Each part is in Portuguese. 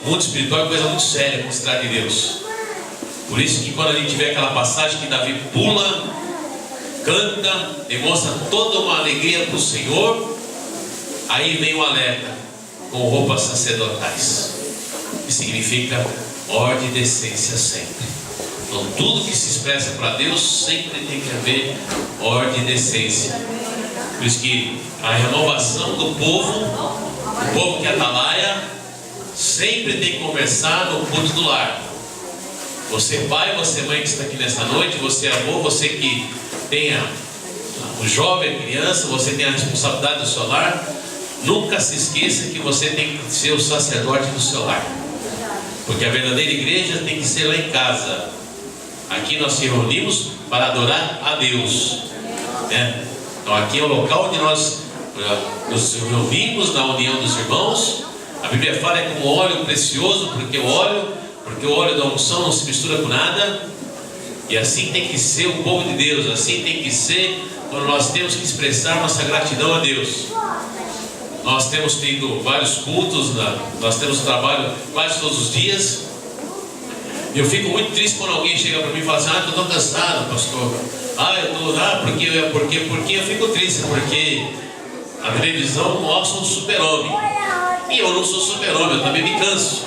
mundo espiritual é coisa muito séria com cidade de Deus. Por isso que quando a gente vê aquela passagem que Davi pula, canta, demonstra toda uma alegria para o Senhor, aí vem o alerta com roupas sacerdotais, que significa ordem e decência sempre. Então tudo que se expressa para Deus sempre tem que haver ordem e decência. Por isso que a renovação do povo, o povo que é atalaia, sempre tem que conversar no culto do lar. Você pai, você mãe que está aqui nesta noite, você avô, você que tenha o jovem, a criança, você tem a responsabilidade do seu lar, nunca se esqueça que você tem que ser o sacerdote do seu lar. Porque a verdadeira igreja tem que ser lá em casa. Aqui nós se reunimos para adorar a Deus, né? Então aqui é o local onde nós nos reunimos na união dos irmãos. A Bíblia fala é como óleo precioso, porque o óleo da unção não se mistura com nada. E assim tem que ser o povo de Deus. Assim tem que ser quando nós temos que expressar nossa gratidão a Deus. Nós temos tido vários cultos, nós temos trabalho quase todos os dias. E eu fico muito triste quando alguém chega para mim e fala assim: eu estou cansado, pastor. Porque eu fico triste, porque a televisão mostra um super-homem. E eu não sou super-homem, eu também me canso.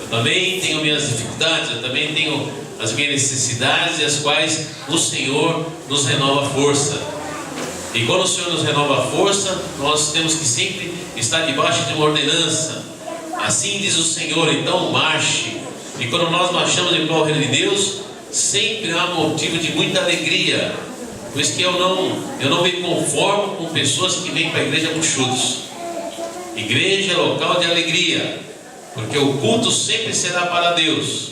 Eu também tenho minhas dificuldades, eu também tenho as minhas necessidades, e as quais o Senhor nos renova a força. E quando o Senhor nos renova a força, nós temos que sempre estar debaixo de uma ordenança. Assim diz o Senhor, então marche. E quando nós marchamos em prol do reino de Deus, sempre há motivo de muita alegria. Por isso que eu não me conformo com pessoas que vêm para a igreja buchudos. Igreja é local de alegria, porque o culto sempre será para Deus.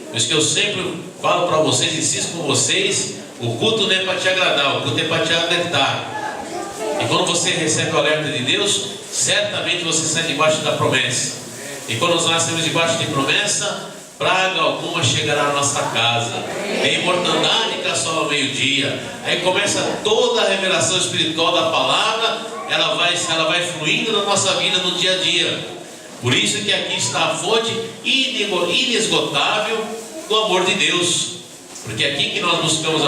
Por isso que eu sempre falo para vocês, insisto com vocês, o culto não é para te agradar, o culto é para te alertar. E quando você recebe o alerta de Deus, certamente você sai debaixo da promessa. E quando nós nascemos debaixo de promessa, praga alguma chegará à nossa casa. É imortandade que assola ao meio-dia. Aí começa toda a revelação espiritual da palavra, ela vai fluindo na nossa vida no dia a dia. Por isso que aqui está a fonte inesgotável do amor de Deus. Porque é aqui que nós buscamos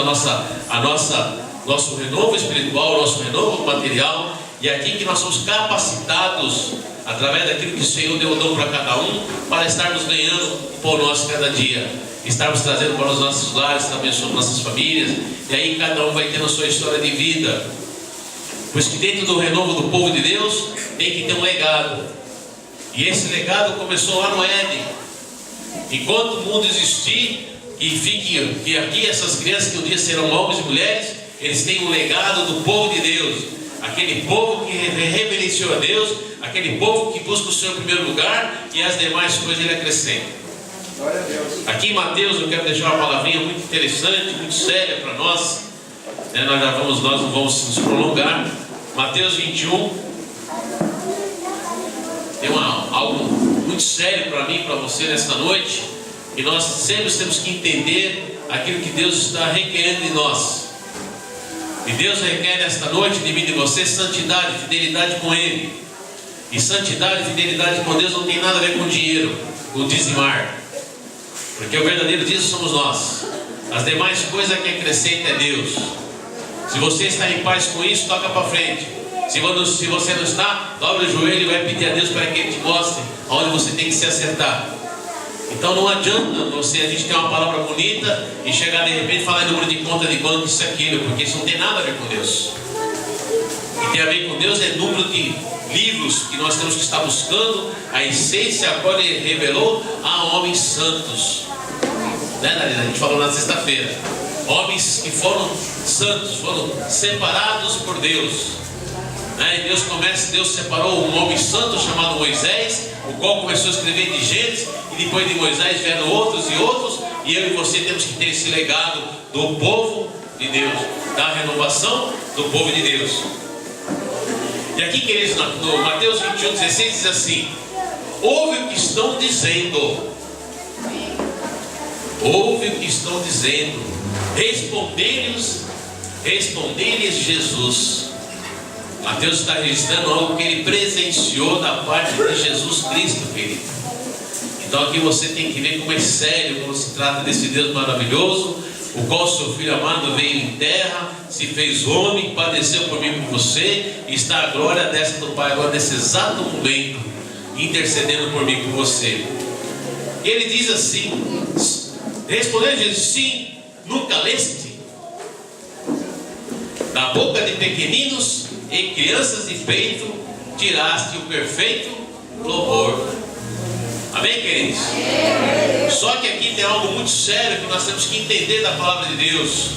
nosso renovo espiritual, nosso renovo material, e é aqui que nós somos capacitados, através daquilo que o Senhor deu o dom para cada um, para estarmos ganhando o pão nosso cada dia, estarmos trazendo para os nossos lares, abençoando nossas famílias, e aí cada um vai tendo a sua história de vida. Por isso que dentro do renovo do povo de Deus, tem que ter um legado, e esse legado começou lá no Éden. Enquanto o mundo existir, que aqui essas crianças que um dia serão homens e mulheres, eles têm um legado do povo de Deus, aquele povo que reverenciou a Deus, aquele povo que busca o Senhor em primeiro lugar, e as demais coisas ele acrescenta. Aqui em Mateus eu quero deixar uma palavrinha muito interessante, muito séria para nós, né? Nós não vamos nos prolongar. Mateus 21 tem algo muito sério para mim e para você nesta noite. E nós sempre temos que entender aquilo que Deus está requerendo de nós. E Deus requer nesta noite de mim e de você santidade, fidelidade com Ele. E santidade e fidelidade com Deus não tem nada a ver com dinheiro, com dizimar. Porque o verdadeiro dízimo somos nós. As demais coisas que acrescenta é Deus. Se você está em paz com isso, toca para frente. Se você não está, dobra o joelho e vai pedir a Deus para que Ele te mostre onde você tem que se acertar. Então não adianta a gente ter uma palavra bonita e chegar de repente e falar número de conta de banco, isso e aquilo, porque isso não tem nada a ver com Deus. O que tem a ver com Deus é número de livros que nós temos que estar buscando, a essência a qual Ele revelou a homens santos, né? A gente falou na sexta-feira, homens que foram santos, foram separados por Deus. E Deus separou um homem santo chamado Moisés, o qual começou a escrever de Gênesis, e depois de Moisés vieram outros, e eu e você temos que ter esse legado do povo de Deus, da renovação do povo de Deus. E aqui, queridos, no Mateus 21:16 diz assim: ouve o que estão dizendo, respondei-lhes Jesus. Mateus está registrando algo que ele presenciou da parte de Jesus Cristo, querido. Então aqui você tem que ver como é sério quando se trata desse Deus maravilhoso, o qual seu Filho amado veio em terra, se fez homem, padeceu por mim e por você, e está a glória à destra do Pai agora nesse exato momento, intercedendo por mim e por você. E ele diz assim, respondeu Jesus: sim, nunca leste? Da boca de pequeninos e crianças de peito tiraste o perfeito louvor. Amém, queridos? Só que aqui tem algo muito sério que nós temos que entender da palavra de Deus.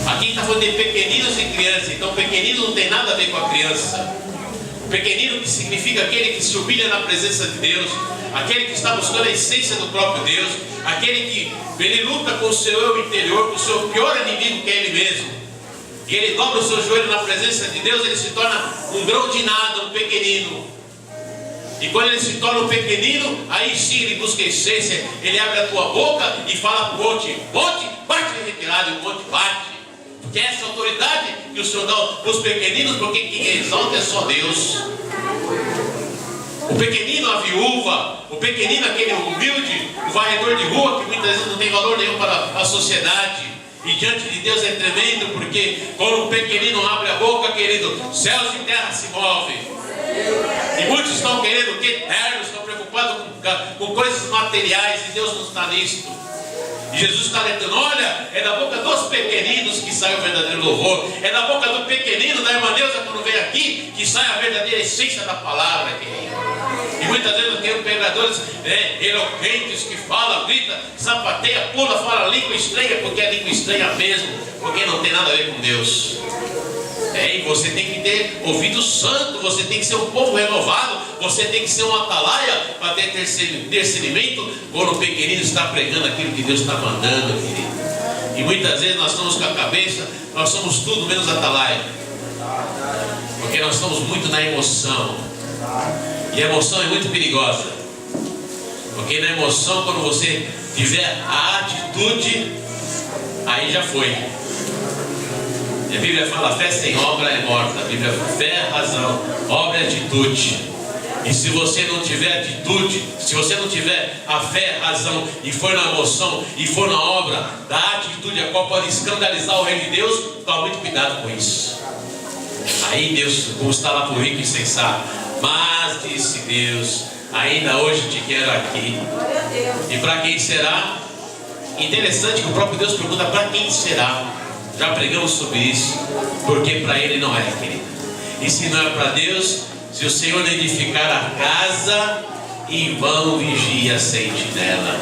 Aqui está falando de pequeninos e crianças. Então pequenino não tem nada a ver com a criança. Pequenino que significa aquele que se humilha na presença de Deus, aquele que está buscando a essência do próprio Deus, aquele que ele luta com o seu eu interior, com o seu pior inimigo, que é ele mesmo. E ele dobra o seu joelho na presença de Deus, ele se torna um grão de nada, um pequenino. E quando ele se torna um pequenino, aí sim ele busca a essência. Ele abre a tua boca e fala para o monte: monte, bate retirado, e o monte bate. Porque é essa autoridade que o Senhor dá aos pequeninos, porque quem exalta é só Deus. O pequenino, a viúva, o pequenino, aquele humilde, o varredor de rua, que muitas vezes não tem valor nenhum para a sociedade. E diante de Deus é tremendo, porque quando um pequenino abre a boca, querido, céus e terra se movem. E muitos estão querendo que eternos, estão preocupados com coisas materiais, e Deus não está nisto. E Jesus está alertando: olha, é da boca dos pequeninos que sai o verdadeiro louvor, é da boca do pequenino, da irmã Neuza, quando vem aqui, que sai a verdadeira essência da palavra, querido. E muitas vezes eu tenho pregadores eloquentes que falam, grita, sapateia, pula, fala língua estranha, porque é língua estranha mesmo, porque não tem nada a ver com Deus. E você tem que ter ouvido santo, você tem que ser um povo renovado, você tem que ser um atalaia para ter discernimento quando o pequenino está pregando aquilo que Deus está mandando, querido. E muitas vezes nós estamos com a cabeça, nós somos tudo menos atalaia, porque nós estamos muito na emoção, e a emoção é muito perigosa, porque na emoção, quando você tiver a atitude, aí já foi. A Bíblia fala: fé sem obra é morta. A Bíblia fala: fé é razão, obra é atitude. E se você não tiver atitude, se você não tiver a fé, a razão, e for na emoção, e for na obra da atitude, a qual pode escandalizar o reino de Deus, tome muito cuidado com isso. Aí Deus, como está lá para o rico e insensato: mas disse Deus, ainda hoje te quero aqui. E para quem será? Interessante que o próprio Deus pergunta: para quem será? Já pregamos sobre isso, porque para Ele não é, querido. E se não é para Deus, se o Senhor não edificar a casa, em vão vigia a sentinela.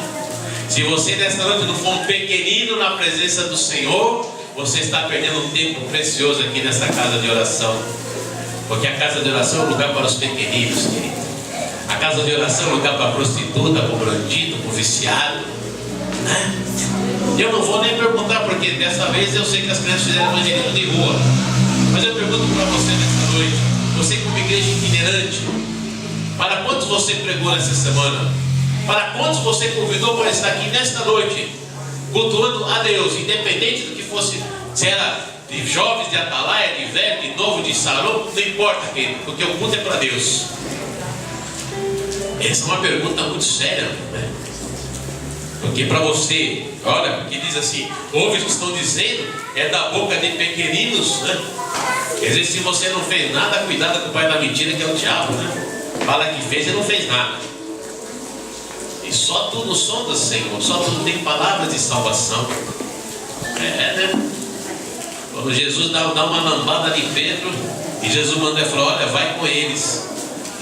Se você nesta noite não for um pequenino na presença do Senhor, você está perdendo um tempo precioso aqui nessa casa de oração. Porque a casa de oração é um lugar para os pequeninos, querido. A casa de oração é um lugar para a prostituta, para o bandido, para o viciado, né? Eu não vou nem perguntar, porque dessa vez eu sei que as crianças fizeram evangelismo de rua. Mas eu pergunto para você nessa noite: você como igreja itinerante, para quantos você pregou nessa semana? Para quantos você convidou para estar aqui nesta noite, cultuando a Deus, independente do que fosse, se era de jovens, de atalaia, de velho, de novo, de salão, não importa, querido, porque o culto é para Deus. Essa é uma pergunta muito séria, né? Porque para você, olha, porque diz assim: ouve o que estão dizendo, é da boca de pequeninos, né? Quer dizer, se você não fez nada, cuidado com o pai da mentira, que é o diabo, né? Fala que fez e não fez nada. E só tu no som do Senhor, só tu tem palavras de salvação. Né? Quando Jesus dá uma lambada de Pedro, e Jesus manda e fala: olha, vai com eles.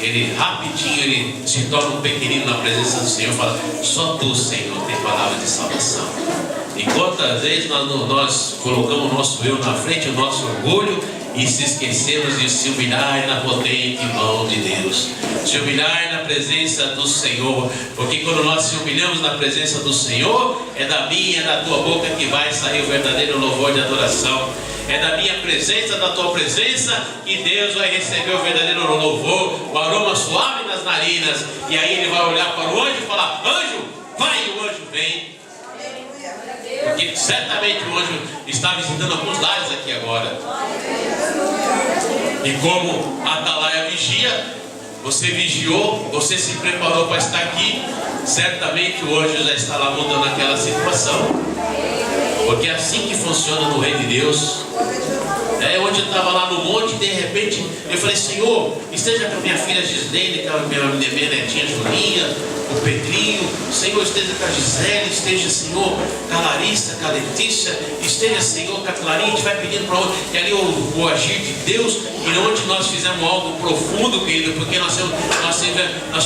Ele rapidinho, ele se torna um pequenino na presença do Senhor, fala: só tu, Senhor, tem palavra de salvação. E quantas vezes nós colocamos o nosso eu na frente, o nosso orgulho, e se esquecemos de se humilhar na potente mão de Deus, se humilhar na presença do Senhor, porque quando nós se humilhamos na presença do Senhor, é da minha, da tua boca que vai sair o verdadeiro louvor de adoração. É da minha presença, da tua presença, que Deus vai receber o verdadeiro louvor, o aroma suave nas narinas. E aí Ele vai olhar para o anjo e falar: anjo, vai, e o anjo vem. Porque certamente o anjo está visitando alguns lares aqui agora. E como a atalaia vigia, você vigiou, você se preparou para estar aqui. certamente o anjo já está lá mudando aquela situação. Porque é assim que funciona no reino de Deus. Onde eu estava lá no monte, de repente eu falei: Senhor, esteja com a minha filha Gislene, com a minha netinha Julinha, o Pedrinho. Senhor, esteja com a Gisele, esteja, Senhor, com a Larissa, com a Letícia, esteja, Senhor, com a Clarinha. A gente vai pedindo para onde, e ali o agir de Deus, e onde nós fizemos algo profundo, querido, porque nós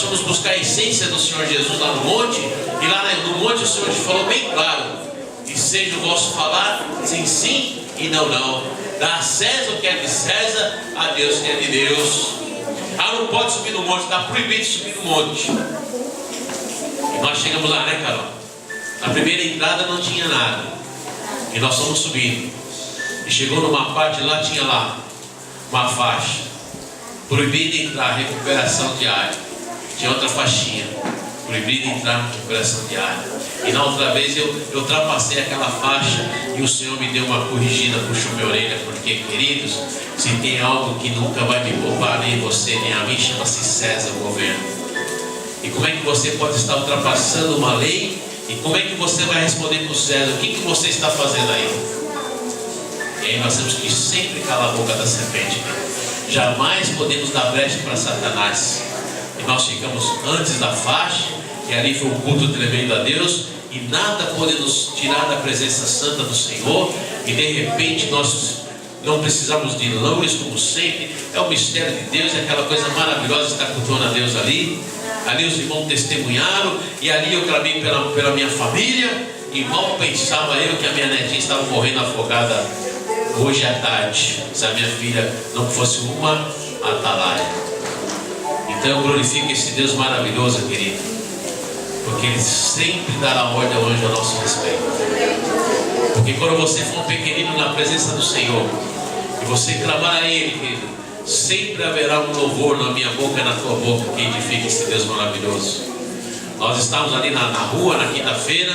fomos buscar a essência do Senhor Jesus lá no monte, e lá no monte o Senhor falou bem claro: e seja o vosso falar sim, sim e não, não. Dá a César o que é de César, a Deus o que é de Deus. Não pode subir no monte, está proibido subir no monte. E nós chegamos lá, né, Carol? Na primeira entrada não tinha nada, e nós fomos subindo, e chegou numa parte lá, tinha lá uma faixa: proibido entrar, recuperação diária. Tinha outra faixinha: proibido entrar, recuperação diária. E na outra vez eu ultrapassei aquela faixa, e o Senhor me deu uma corrigida, puxou minha orelha, porque, queridos, se tem algo que nunca vai me poupar, nem você nem a mim, chama-se César, o governo. E como é que você pode estar ultrapassando uma lei? E como é que você vai responder para o César? O que você está fazendo aí? E aí nós temos que sempre calar a boca da serpente. Jamais podemos dar brecha para Satanás. E nós ficamos antes da faixa, e ali foi um culto tremendo a Deus, e nada pode nos tirar da presença santa do Senhor. E de repente nós não precisamos de louvores, como sempre. É o mistério de Deus, é aquela coisa maravilhosa, estar cultuando a Deus ali. Ali os irmãos testemunharam, e ali eu clamei pela minha família, e mal pensava eu que a minha netinha estava morrendo afogada hoje à tarde, se a minha filha não fosse uma atalaia. Então eu glorifico esse Deus maravilhoso, querido, porque Ele sempre dará ordem ao anjo a nosso respeito. Porque quando você for um pequenino na presença do Senhor, e você clamar a Ele, querido, sempre haverá um louvor na minha boca e na tua boca, que edifica esse Deus maravilhoso. Nós estávamos ali na rua, na quinta-feira,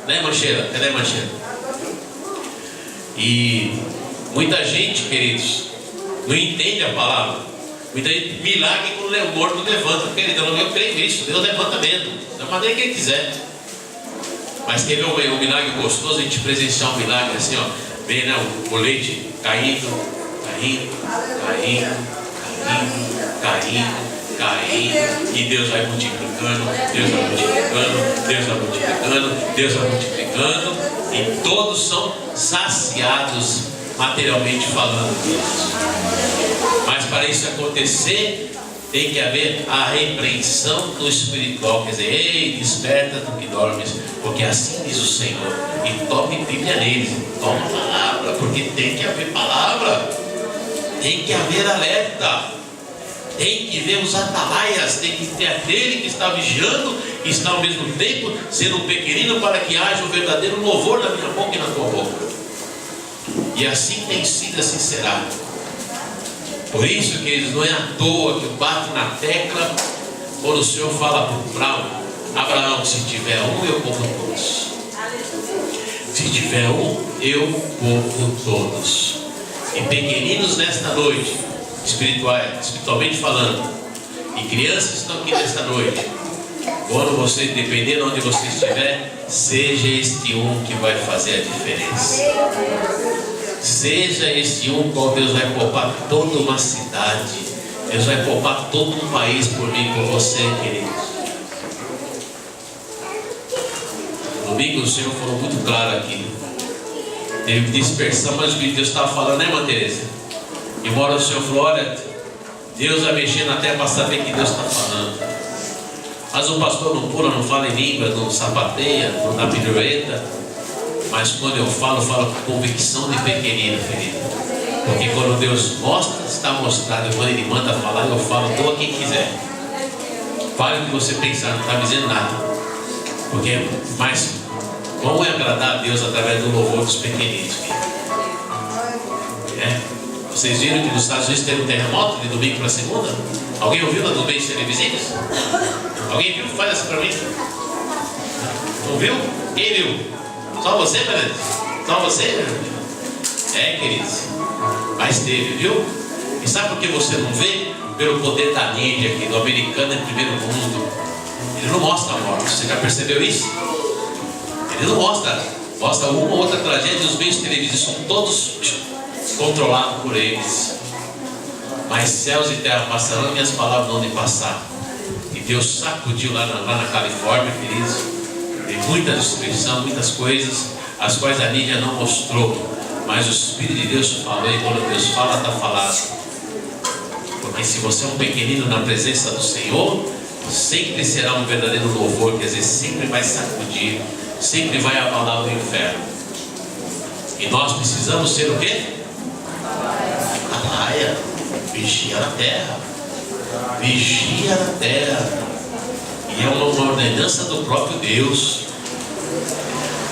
né, Mancheira? Cadê Mancheira? E muita gente, queridos, não entende a palavra. Muita gente, milagre quando o morto levanta. Querido, eu creio nisso. Deus levanta mesmo, da maneira que Ele quiser. Mas quer ver um milagre gostoso? A gente presenciar um milagre assim, ó. Vem, né, o leite caindo, e Deus vai multiplicando, Deus vai multiplicando, Deus vai multiplicando, Deus vai multiplicando, e todos são saciados materialmente falando. Mas para isso acontecer, tem que haver a repreensão do espiritual. Quer dizer: ei, desperta tu que dormes, porque assim diz o Senhor. E tome Bíblia neles, toma a palavra, porque tem que haver palavra, tem que haver alerta, tem que ver os atalaias, tem que ter aquele que está vigiando e está ao mesmo tempo sendo um pequenino, para que haja o verdadeiro louvor na minha boca e na tua boca. E assim tem sido, assim será. Por isso, queridos, não é à toa que eu bato na tecla quando o Senhor fala para Abraão: se tiver um, eu povo todos. Se tiver um, eu povo todos. E pequeninos nesta noite, espiritualmente falando, e crianças estão aqui nesta noite, quando você, dependendo de onde você estiver, seja este um que vai fazer a diferença. Seja este um qual Deus vai poupar toda uma cidade. Deus vai poupar todo um país por mim, por você, queridos. Domingo o Senhor falou muito claro aqui. Teve dispersão, mas o que Deus estava falando, né, irmã Tereza? E uma hora o Senhor falou: olha, Deus vai mexer na terra para saber que Deus está falando. Mas o pastor não pula, não fala em língua, não sapateia, não dá pirueta. Mas quando eu falo com convicção de pequenino, querido. Porque quando Deus mostra, está mostrado. E quando Ele manda falar, eu falo, doa quem quiser. Fale o que você pensar, não está me dizendo nada. Porque, mas como é agradar a Deus através do louvor dos pequeninos, Vocês viram que nos Estados Unidos teve um terremoto de domingo para segunda? Alguém ouviu nos meios televisivos? Alguém viu? Faz assim para mim. Não viu? Quem viu? Só você, Fernando? Só você, Fernando? Queridos. Mas teve, viu? E sabe por que você não vê? Pelo poder da mídia aqui, do americano em primeiro mundo. Ele não mostra a morte. Você já percebeu isso? Ele não mostra. Mostra uma ou outra tragédia. Os meios televisivos são todos controlados por eles. Mas céus e terra passarão, minhas palavras não de passar. E Deus sacudiu lá na Califórnia, queridos. Tem muita destruição, muitas coisas, as quais a mídia não mostrou. Mas o Espírito de Deus falou, e quando Deus fala, está falado. Porque se você é um pequenino na presença do Senhor, sempre será um verdadeiro louvor, quer dizer, sempre vai sacudir, sempre vai abalar o inferno. E nós precisamos ser o quê? Atalaia, vigia na terra. Vigia na terra. E é uma ordenança do próprio Deus.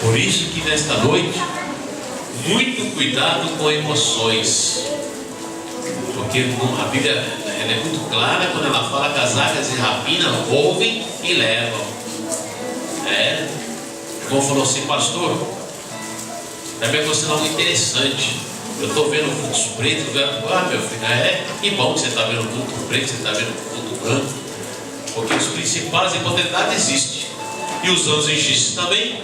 Por isso que nesta noite, muito cuidado com emoções. Porque a Bíblia ela é muito clara quando ela fala que as águias de rapina ouvem e levam. O irmão falou assim, pastor, também é um sinal muito interessante. Eu estou vendo vultos pretos, meu filho, que bom que você está vendo vulto preto, você está vendo vulto branco. Porque os principais e potestades existem. E os anjos existem também.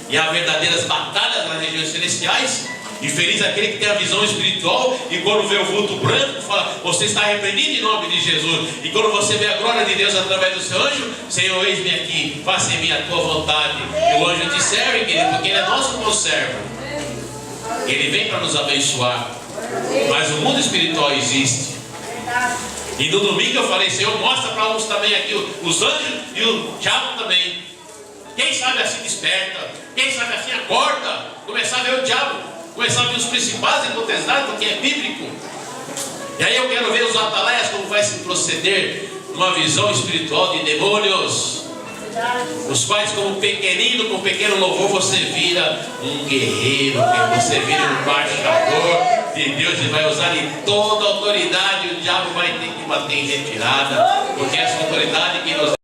E há verdadeiras batalhas nas regiões celestiais. E feliz aquele que tem a visão espiritual e quando vê o vulto branco, fala, você está repreendido em nome de Jesus. E quando você vê a glória de Deus através do seu anjo, Senhor, eis-me aqui, faça em mim a tua vontade. E o anjo te serve, querido, porque ele é nosso conservo. Ele vem para nos abençoar. Mas o mundo espiritual existe. E no domingo eu falei, Senhor, mostra para uns também aqui os anjos e o diabo também. Quem sabe assim desperta, quem sabe assim acorda, começar a ver o diabo, começar a ver os principais e potestades, porque é bíblico. E aí eu quero ver os atalaias como vai se proceder numa visão espiritual de demônios, os quais como pequenino, com pequeno louvor, você vira um guerreiro, você vira um embaixador de Deus e vai usar em toda a autoridade. O diabo vai ter que bater em retirada, porque essa autoridade que nos